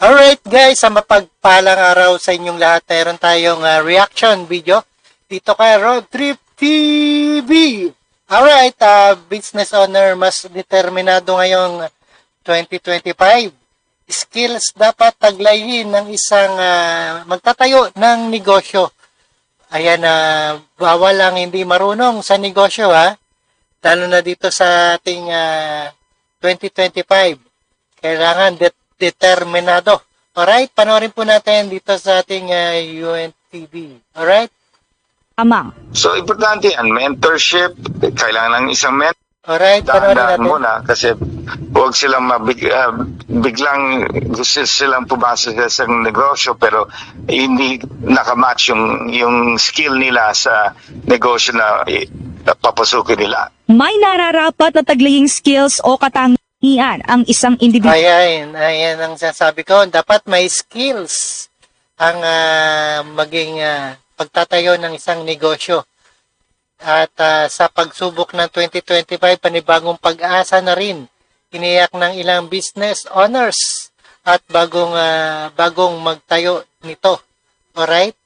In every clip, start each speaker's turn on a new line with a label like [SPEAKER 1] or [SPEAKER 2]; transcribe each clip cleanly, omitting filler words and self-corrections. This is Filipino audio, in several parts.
[SPEAKER 1] Alright guys, sa mapagpalang araw sa inyong lahat, mayroon tayong reaction video dito kay Road Trip TV. Alright, business owner mas determinado ngayong 2025. Skills dapat taglayin ng isang magtatayo ng negosyo. Ayan, bawal lang hindi marunong sa negosyo lalo na dito sa ating 2025. Kailangan determinado. Alright, panoorin po natin dito sa ating UNTV. Alright?
[SPEAKER 2] Amang.
[SPEAKER 3] So, importante yan. Mentorship. Kailangan ng isang mentor.
[SPEAKER 1] Alright, panoorin
[SPEAKER 3] Dahan-dahan
[SPEAKER 1] natin.
[SPEAKER 3] muna kasi huwag silang biglang gusto silang pumasok sa isang negosyo pero hindi nakamatch yung skill nila sa negosyo na papasukin nila.
[SPEAKER 2] May nararapat na taglaying skills o katangian ang isang individual.
[SPEAKER 1] Ayan ang sasabi ko. Dapat may skills ang maging pagtatayo ng isang negosyo. At sa pagsubok ng 2025, panibagong pag-asa na rin. Iniyak ng ilang business owners at bagong magtayo nito. Alright?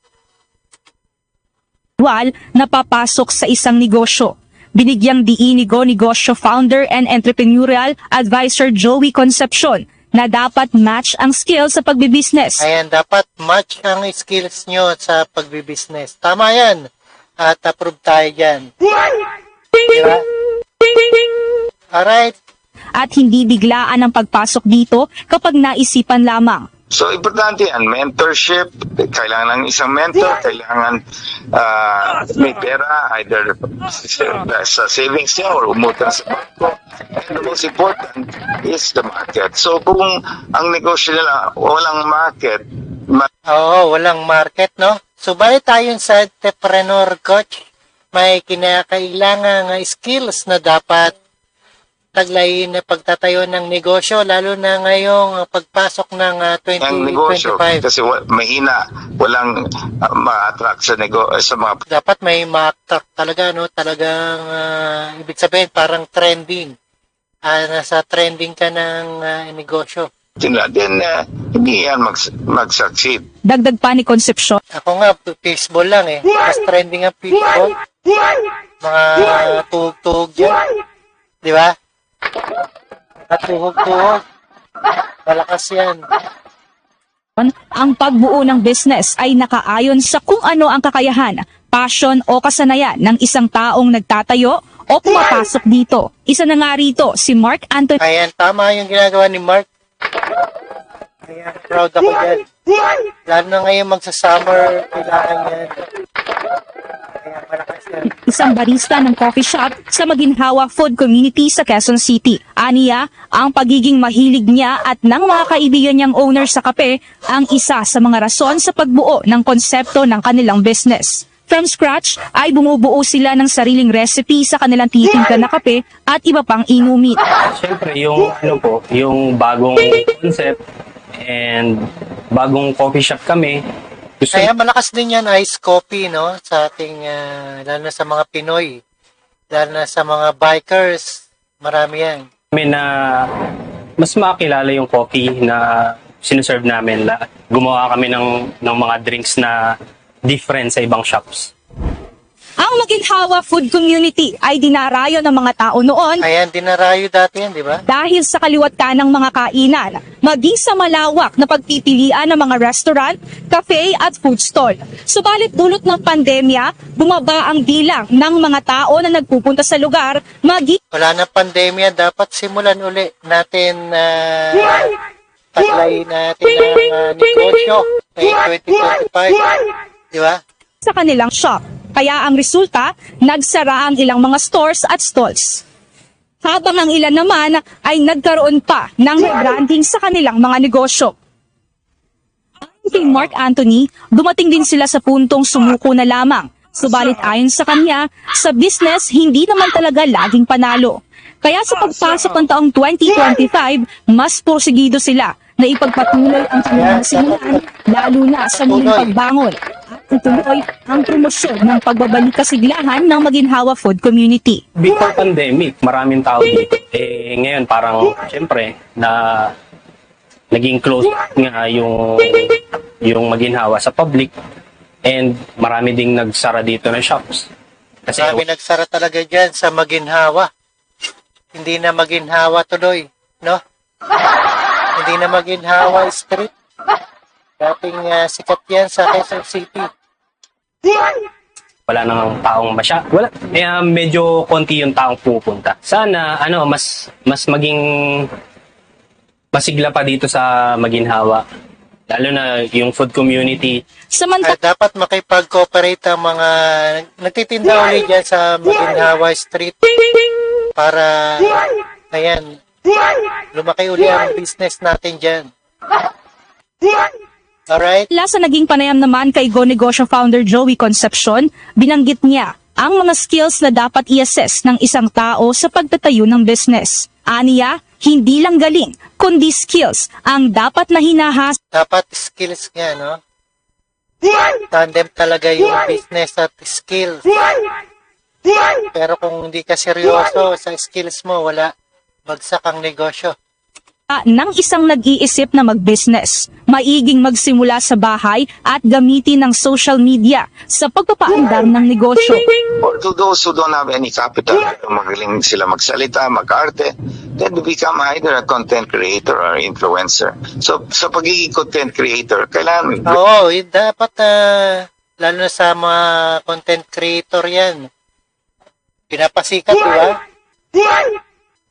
[SPEAKER 2] Na papasok sa isang negosyo. Binigyang diinigo negosyo founder and entrepreneurial advisor Joey Concepcion na dapat match ang skills sa pagbibusiness.
[SPEAKER 1] Ayan, dapat match ang skills nyo sa pagbibusiness. Tama yan. At approve tayo dyan. Diba? Alright.
[SPEAKER 2] At hindi biglaan ang pagpasok dito kapag naisipan lamang.
[SPEAKER 3] So, importante yan. Mentorship. Kailangan ng isang mentor. Kailangan may pera either sa savings niya or umutang sa bangko. And the most important is the market. So, kung ang negosyo nila walang market,
[SPEAKER 1] Oo, walang market, no? So, balik tayo sa entrepreneur coach. May kinakailangang skills na dapat taglayin na pagtatayo ng negosyo, lalo na ngayong pagpasok ng
[SPEAKER 3] ang negosyo
[SPEAKER 1] 2025.
[SPEAKER 3] kasi mahina, walang ma-attract sa mga
[SPEAKER 1] Dapat may ma-attract talaga, no? Talagang, ibig sabihin, parang trending. Nasa trending ka ng negosyo.
[SPEAKER 3] nila. Then, hindi yan mag-succeed.
[SPEAKER 2] Dagdag pa ni Concepcion.
[SPEAKER 1] Ako nga, baseball lang Mas trending ang baseball. Mga tuhog-tuhog dyan. Di ba? At tuhog-tuhog. Malakas yan.
[SPEAKER 2] Ang pagbuo ng business ay nakaayon sa kung ano ang kakayahan, passion o kasanayan ng isang taong nagtatayo o pumapasok dito. Isa na nga rito si Mark Anthony.
[SPEAKER 1] Ayan, tama yung ginagawa ni Mark. Ayan, proud ako dyan. Lalo na ngayon magsa-summer, kailangan yan. Ayan, malakas yan.
[SPEAKER 2] Isang barista ng coffee shop sa Maginhawa Food Community sa Quezon City. Aniya, ang pagiging mahilig niya at ng mga kaibigan niyang owner sa kape ang isa sa mga rason sa pagbuo ng konsepto ng kanilang business. From scratch ay bumubuo sila ng sariling recipe sa kanilang titimpla na kape at iba pang inumin.
[SPEAKER 4] Siyempre, yung bagong concept and bagong coffee shop kami. Gusto
[SPEAKER 1] Kaya malakas din yan, iced coffee, no? Sa ating, lalo na sa mga Pinoy. Lalo na sa mga bikers. Marami yan.
[SPEAKER 4] namin na mas makilala yung coffee na sinuserve namin. Gumawa kami ng mga drinks na different sa ibang shops.
[SPEAKER 2] Ang Maginhawa Food Community ay dinarayo ng mga tao noon
[SPEAKER 1] Ayan, dinarayo dati yan, di ba?
[SPEAKER 2] dahil sa kaliwat kanang mga kainan, maging sa malawak na pagpipilian ng mga restaurant, cafe at food stall. Subalit dulot ng pandemya, bumaba ang bilang ng mga tao na nagpupunta sa lugar,
[SPEAKER 1] Wala na pandemya, dapat simulan uli natin taglayin natin ang negosyo ngayong 2025. Di ba?
[SPEAKER 2] sa kanilang shop. Kaya ang resulta, nagsara ang ilang mga stores at stalls. Habang ang ilan naman ay nagkaroon pa ng rebranding sa kanilang mga negosyo. Ayon kay Mark Anthony, dumating din sila sa puntong sumuko na lamang. Subalit ayon sa kanya, sa business hindi naman talaga laging panalo. Kaya sa pagpasok ng taong 2025, mas porsigido sila na ipagpatuloy ang kanilang simulan, lalo na sa muling pagbangon. At ituloy ang promosyon ng pagbabalik kasiglahan ng Maginhawa Food Community.
[SPEAKER 4] Before pandemic, maraming tao dito. Ngayon parang, syempre, na naging close nga yung maginhawa sa public, and marami ding nagsara dito ng shops. Kasi
[SPEAKER 1] Marami nagsara talaga dyan sa maginhawa. Hindi na maginhawa tuloy, no? Hindi na maginhawa street. Dating sikat yan sa Quezon City.
[SPEAKER 4] wala nang taong wala, medyo konti yung taong pupunta. Sana mas maging masigla pa dito sa maginhawa, lalo na yung food community.
[SPEAKER 2] Samantala,
[SPEAKER 1] Dapat makipag-cooperate ang mga nagtitinda ulit dyan sa Maginhawa Street para, ayan, lumaki uli ang business natin dyan. Alright?
[SPEAKER 2] sa naging panayam naman kay Go Negosyo founder Joey Concepcion, binanggit niya ang mga skills na dapat i-assess ng isang tao sa pagtatayo ng business. Aniya, hindi lang galing, kundi skills ang dapat na hinahas.
[SPEAKER 1] Dapat skills nga, no? Tandem talaga yung business at skills. Pero kung hindi ka seryoso sa skills mo, wala. Bagsak ang negosyo.
[SPEAKER 2] Ng isang nag-iisip na mag-business, maiging magsimula sa bahay at gamitin ng social media sa pagpapaandar ng negosyo.
[SPEAKER 3] Or to those who don't have any capital, magaling sila magsalita, mag-arte, then to become either a content creator or influencer. So, sa pagiging content creator, kailangan
[SPEAKER 1] Oo, dapat, lalo na sa mga content creator yan, pinapasikat, di ba?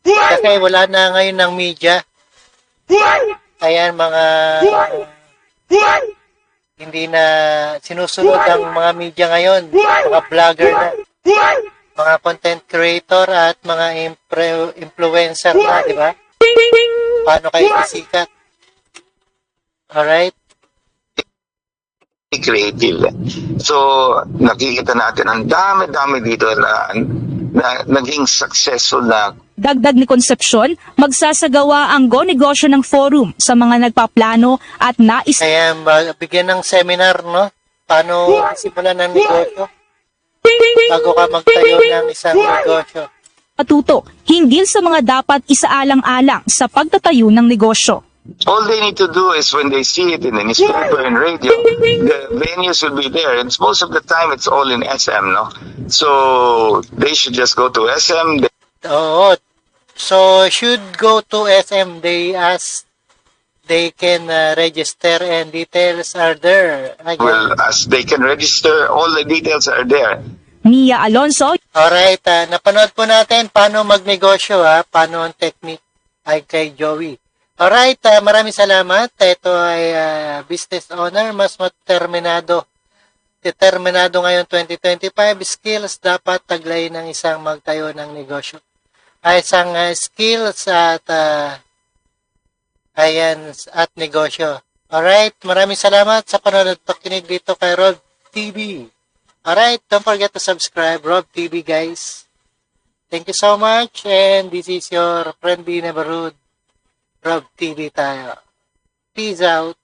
[SPEAKER 1] Kasi wala na ngayon ng media. Ayan, mga hindi na sinusunod ang mga media ngayon, mga vlogger na, mga content creator at mga influencer na, di ba? Paano kayo sisikat? Alright?
[SPEAKER 3] creative. So, nakikita natin ang dami-dami dito na naging successful na.
[SPEAKER 2] Dagdag ni Concepcion, magsasagawa ang Go Negosyo ng forum sa mga nagpaplano at nais
[SPEAKER 1] Kaya bigyan ng seminar, no? Paano simulan ng negosyo? Bago ka magtayo ng isang negosyo.
[SPEAKER 2] matuto hinggil sa mga dapat isaalang-alang sa pagtatayo ng negosyo.
[SPEAKER 3] All they need to do is when they see it in the newspaper and radio, the venues will be there. And most of the time, it's all in SM, no? So, they should just go to SM.
[SPEAKER 1] Oo. So, should go to SM. They can register and details are there.
[SPEAKER 3] Well, as they can register, all the details are there.
[SPEAKER 2] Mia Alonso,
[SPEAKER 1] Alright, napanood po natin paano magnegosyo, paano ang technique ay kay Joey. Alright, maraming salamat. Ito ay business owner, mas determinado ngayon 2025. Skills dapat taglay ng isang magtayo ng negosyo. Ay isang skills at at negosyo. Alright, maraming salamat sa panonood at pakinig dito kay Rob TV. Alright, don't forget to subscribe, Rob TV, guys. Thank you so much, and this is your friendly neighborhood, Rob TV tayo. Peace out.